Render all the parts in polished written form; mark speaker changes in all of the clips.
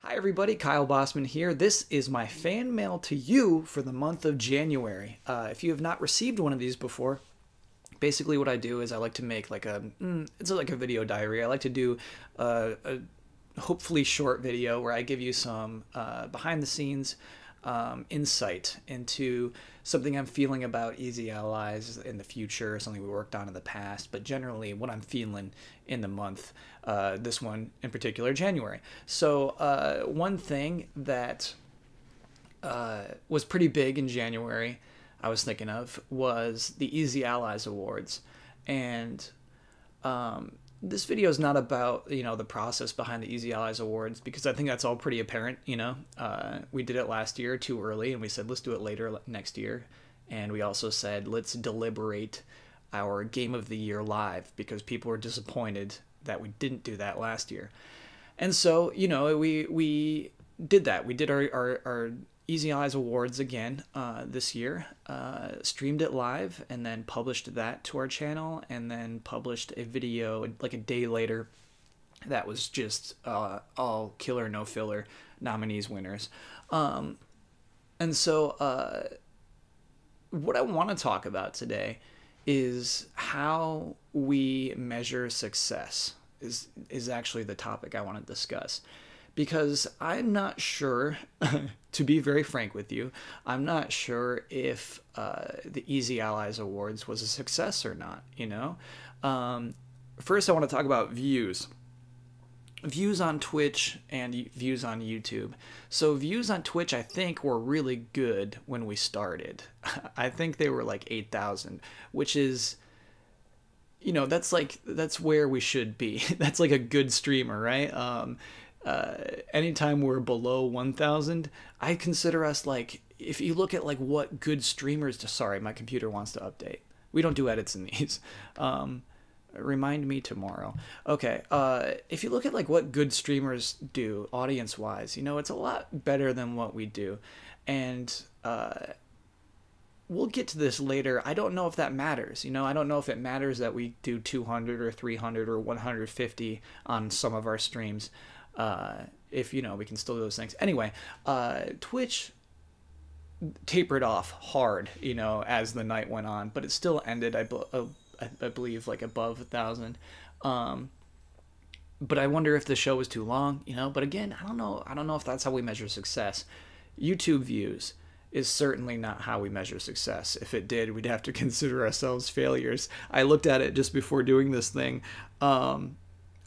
Speaker 1: Hi everybody, Kyle Bossman here. This is my fan mail to you for the month of January. If you have not received one of these before, basically what I do is I like to make like it's like a video diary. I like to do a hopefully short video where I give you some behind the scenes insight into something I'm feeling about Easy Allies in the future, something we worked on in the past, but generally what I'm feeling in the month, this one in particular, January. So one thing that was pretty big in January I was thinking of was the Easy Allies Awards. And this video is not about, the process behind the Easy Allies Awards, because I think that's all pretty apparent. We did it last year too early, and we said let's do it later next year. And we also said let's deliberate our Game of the Year live, because people were disappointed that we didn't do that last year. And so, we did that. We did our Easy Allies Awards again this year, streamed it live, and then published that to our channel, and then published a video like a day later that was just all killer, no filler nominees, winners. And so what I want to talk about today is how we measure success is actually the topic I want to discuss. Because I'm not sure, to be very frank with you, I'm not sure if the Easy Allies Awards was a success or not, First, I want to talk about views. Views on Twitch and views on YouTube. So views on Twitch, I think, were really good when we started. I think they were like 8,000, which is... that's where we should be. That's like a good streamer, right? Anytime we're below 1,000, I consider us like, if you look at like what good streamers do, sorry, my computer wants to update. We don't do edits in these. Remind me tomorrow. Okay. If you look at like what good streamers do audience wise, it's a lot better than what we do. And, we'll get to this later. I don't know if that matters. I don't know if it matters that we do 200 or 300 or 150 on some of our streams. If we can still do those things. Anyway, Twitch tapered off hard, as the night went on, but it still ended, I believe, like above 1,000. But I wonder if the show was too long, But again, I don't know if that's how we measure success. YouTube views is certainly not how we measure success. If it did, we'd have to consider ourselves failures. I looked at it just before doing this thing.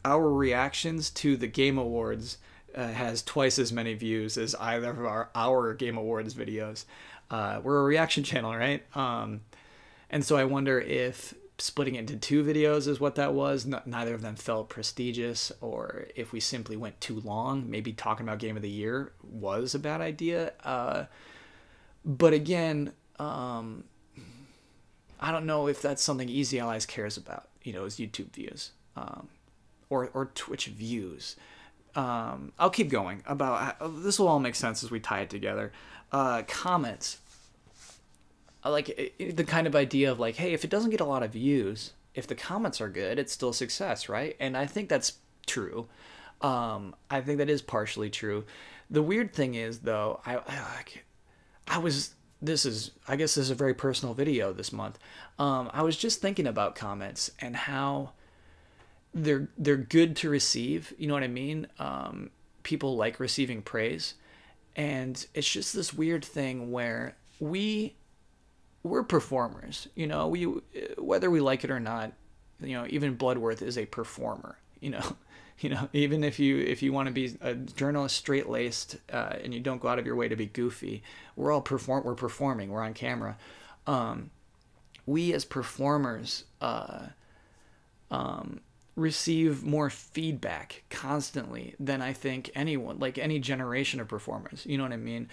Speaker 1: Our reactions to the Game Awards has twice as many views as either of our Game Awards videos. We're a reaction channel, right? And so I wonder if splitting it into two videos is what that was. Neither of them felt prestigious, or if we simply went too long. Maybe talking about Game of the Year was a bad idea. But again, I don't know if that's something Easy Allies cares about, is YouTube views. Or Twitch views. I'll keep going. This will all make sense as we tie it together. Comments. I like the kind of idea of like, hey, if it doesn't get a lot of views, if the comments are good, it's still success, right? And I think that's true. I think that is partially true. The weird thing is, though, I guess this is a very personal video this month. I was just thinking about comments and how they're good to receive, you know what I mean? People like receiving praise, and it's just this weird thing where we're performers, we, whether we like it or not, even Bloodworth is a performer, even if you want to be a journalist straight-laced, and you don't go out of your way to be goofy, we're performing, we're on camera. We as performers, receive more feedback constantly than I think anyone, like any generation of performers, you know what I mean?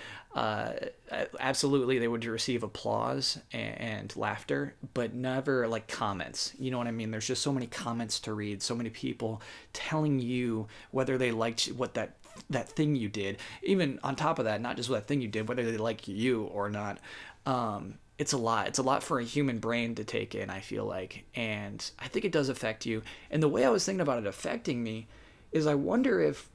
Speaker 1: Absolutely, they would receive applause and laughter, but never like comments, you know what I mean? There's just so many comments to read, so many people telling you whether they liked what that thing you did. Even on top of that, not just what that thing you did, whether they like you or not. It's a lot. It's a lot for a human brain to take in, I feel like. And I think it does affect you. And the way I was thinking about it affecting me is I wonder if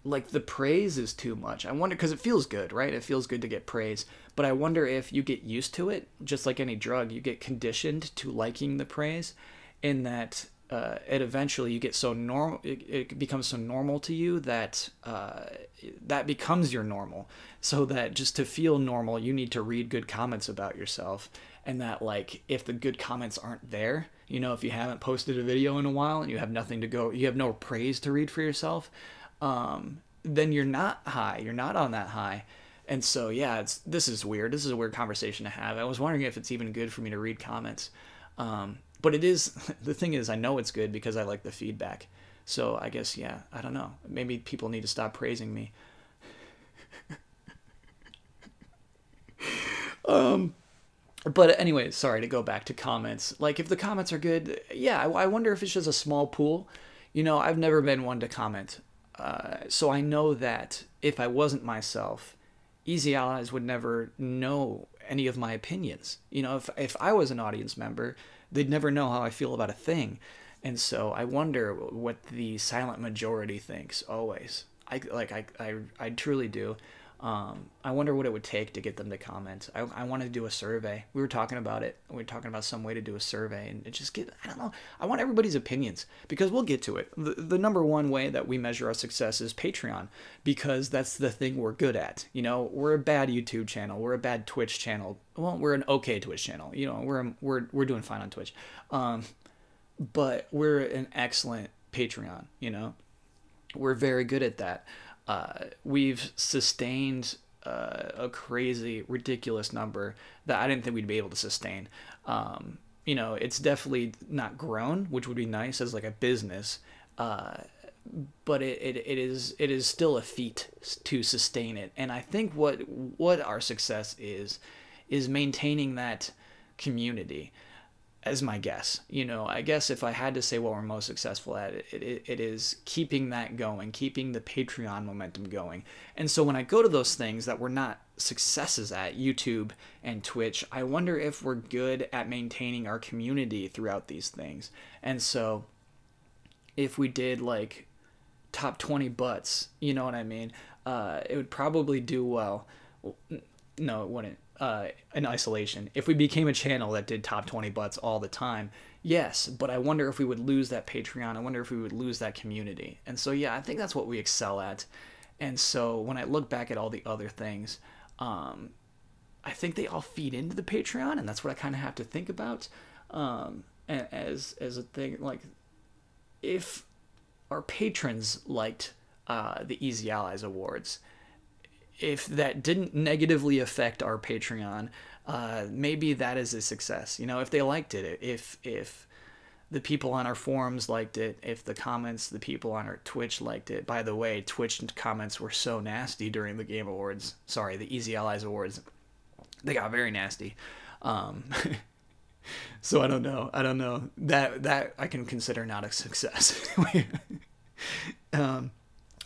Speaker 1: like the praise is too much. I wonder, because it feels good, right? It feels good to get praise, but I wonder if you get used to it, just like any drug, you get conditioned to liking the praise, in that it eventually you get so normal, it becomes so normal to you that that becomes your normal. So that just to feel normal, you need to read good comments about yourself, and that like if the good comments aren't there, you know, if you haven't posted a video in a while and you have nothing to go, you have no praise to read for yourself, then you're not high. You're not on that high. And so, yeah, this is weird. This is a weird conversation to have. I was wondering if it's even good for me to read comments. But it is, the thing is, I know it's good because I like the feedback. So I guess, yeah, I don't know. Maybe people need to stop praising me. But anyway, sorry to go back to comments. Like, if the comments are good, yeah, I wonder if it's just a small pool. You know, I've never been one to comment. So I know that if I wasn't myself, Easy Allies would never know any of my opinions. You know, if I was an audience member, they'd never know how I feel about a thing. And so I wonder what the silent majority thinks always. I truly do. I wonder what it would take to get them to comment. I want to do a survey. We were talking about it. We were talking about some way to do a survey and just get, I don't know. I want everybody's opinions because we'll get to it. The number one way that we measure our success is Patreon, because that's the thing we're good at. You know, we're a bad YouTube channel. We're a bad Twitch channel. Well, we're an okay Twitch channel. You know, we're doing fine on Twitch. But we're an excellent Patreon, you know. We're very good at that. We've sustained a crazy, ridiculous number that I didn't think we'd be able to sustain. You know, it's definitely not grown, which would be nice as like a business, but it is still a feat to sustain it. And I think what our success is maintaining that community. As my guess, you know, I guess if I had to say what we're most successful at, it is keeping that going, keeping the Patreon momentum going. And so when I go to those things that we're not successes at, YouTube and Twitch, I wonder if we're good at maintaining our community throughout these things. And so if we did like top 20 butts, you know what I mean, it would probably do well. No, it wouldn't. In isolation. If we became a channel that did top 20 butts all the time, yes, but I wonder if we would lose that Patreon. I wonder if we would lose that community. And so, yeah, I think that's what we excel at. And so when I look back at all the other things, I think they all feed into the Patreon, and that's what I kind of have to think about as a thing. Like, if our patrons liked the Easy Allies Awards, if that didn't negatively affect our Patreon, maybe that is a success. You know, if they liked it, if the people on our forums liked it, if the comments, the people on our Twitch liked it. By the way, Twitch comments were so nasty during the Game Awards. Sorry, the Easy Allies Awards. They got very nasty. So I don't know. That I can consider not a success.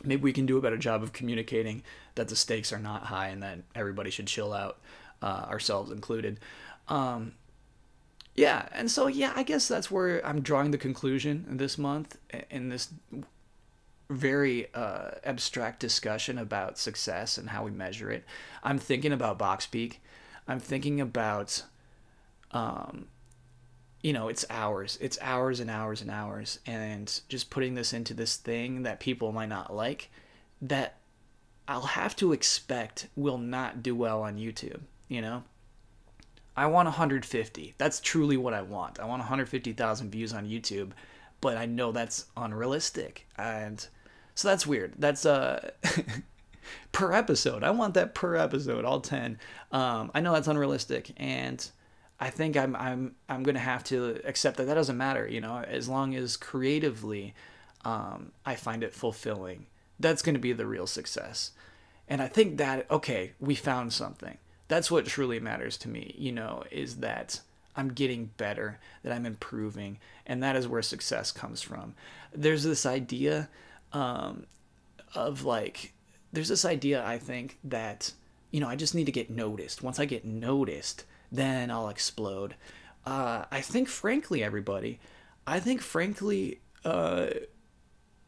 Speaker 1: Maybe we can do a better job of communicating that the stakes are not high and that everybody should chill out, ourselves included. Yeah, and so, yeah, I guess that's where I'm drawing the conclusion this month in this very abstract discussion about success and how we measure it. I'm thinking about BoxPeak. I'm thinking about, you know, it's hours and hours and hours, and just putting this into this thing that people might not like, that I'll have to expect will not do well on YouTube, you know? I want 150. That's truly what I want. I want 150,000 views on YouTube, but I know that's unrealistic. And so that's weird. That's per episode. I want that per episode, all 10. I know that's unrealistic, and I think I'm going to have to accept that doesn't matter, you know, as long as creatively I find it fulfilling. That's going to be the real success. And I think that, okay, we found something. That's what truly matters to me, you know, is that I'm getting better, that I'm improving, and that is where success comes from. There's this idea of like, there's this idea, I think, that, you know, I just need to get noticed. Once I get noticed, then I'll explode. I think, frankly, everybody,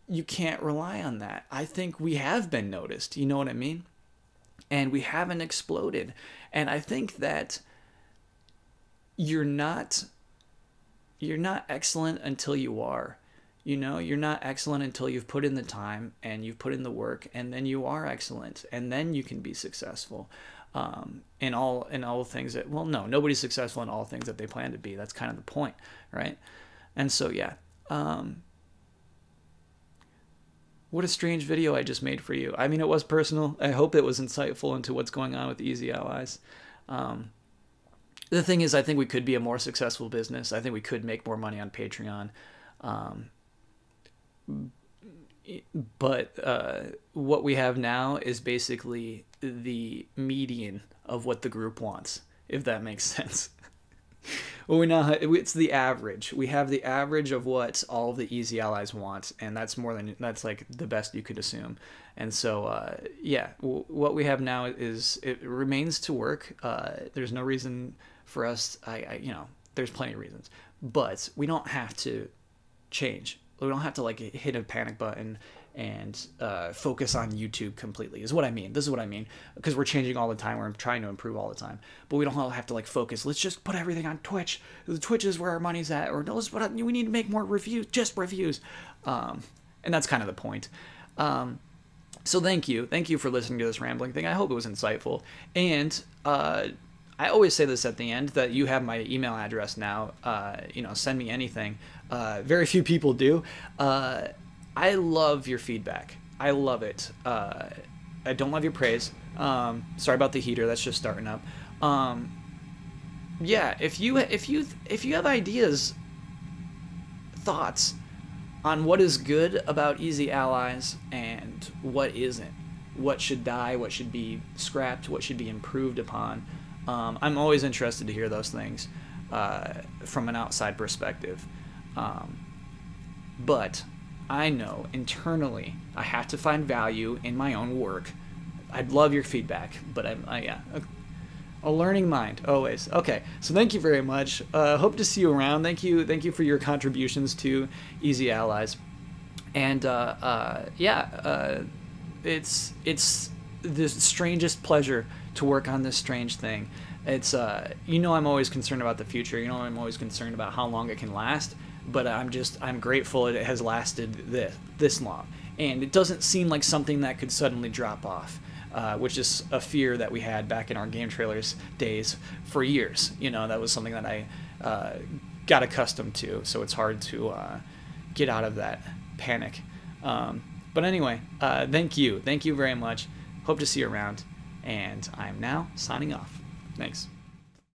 Speaker 1: you can't rely on that. I think we have been noticed, you know what I mean? And we haven't exploded. And I think that you're not excellent until you are. You know, you're not excellent until you've put in the time and you've put in the work, and then you are excellent, and then you can be successful in all things that, well, no, nobody's successful in all things that they plan to be. That's kind of the point, right? And so, yeah. What a strange video I just made for you. I mean, it was personal. I hope it was insightful into what's going on with Easy Allies. The thing is, I think we could be a more successful business. I think we could make more money on Patreon. But what we have now is basically the median of what the group wants, if that makes sense. Well, we now it's the average. We have the average of what all of the Easy Allies want, and that's like the best you could assume. And so, yeah, what we have now is, it remains to work. There's no reason for us. There's plenty of reasons, but we don't have to change. We don't have to like hit a panic button and focus on YouTube completely, is what I mean. This is what I mean, because we're changing all the time. We're trying to improve all the time, but we don't all have to like focus. Let's just put everything on Twitch. The Twitch is where our money's at, or no, we need to make more reviews, just reviews. And that's kind of the point. So thank you for listening to this rambling thing. I hope it was insightful. And I always say this at the end, that you have my email address now. Send me anything. Very few people do. I love your feedback. I love it. I don't love your praise. Sorry about the heater. That's just starting up. Yeah, if you have ideas, thoughts on what is good about Easy Allies and what isn't, what should die, what should be scrapped, what should be improved upon, I'm always interested to hear those things from an outside perspective. But I know internally I have to find value in my own work. I'd love your feedback, but yeah, a learning mind always. Okay, so thank you very much. Hope to see you around. Thank you for your contributions to Easy Allies. And it's the strangest pleasure to work on this strange thing. It's I'm always concerned about the future. I'm always concerned about how long it can last. But I'm grateful it has lasted this long, and it doesn't seem like something that could suddenly drop off, which is a fear that we had back in our Game Trailers days for years. That was something that I got accustomed to, so it's hard to get out of that panic. But anyway, thank you very much. Hope to see you around, and I'm now signing off. Thanks.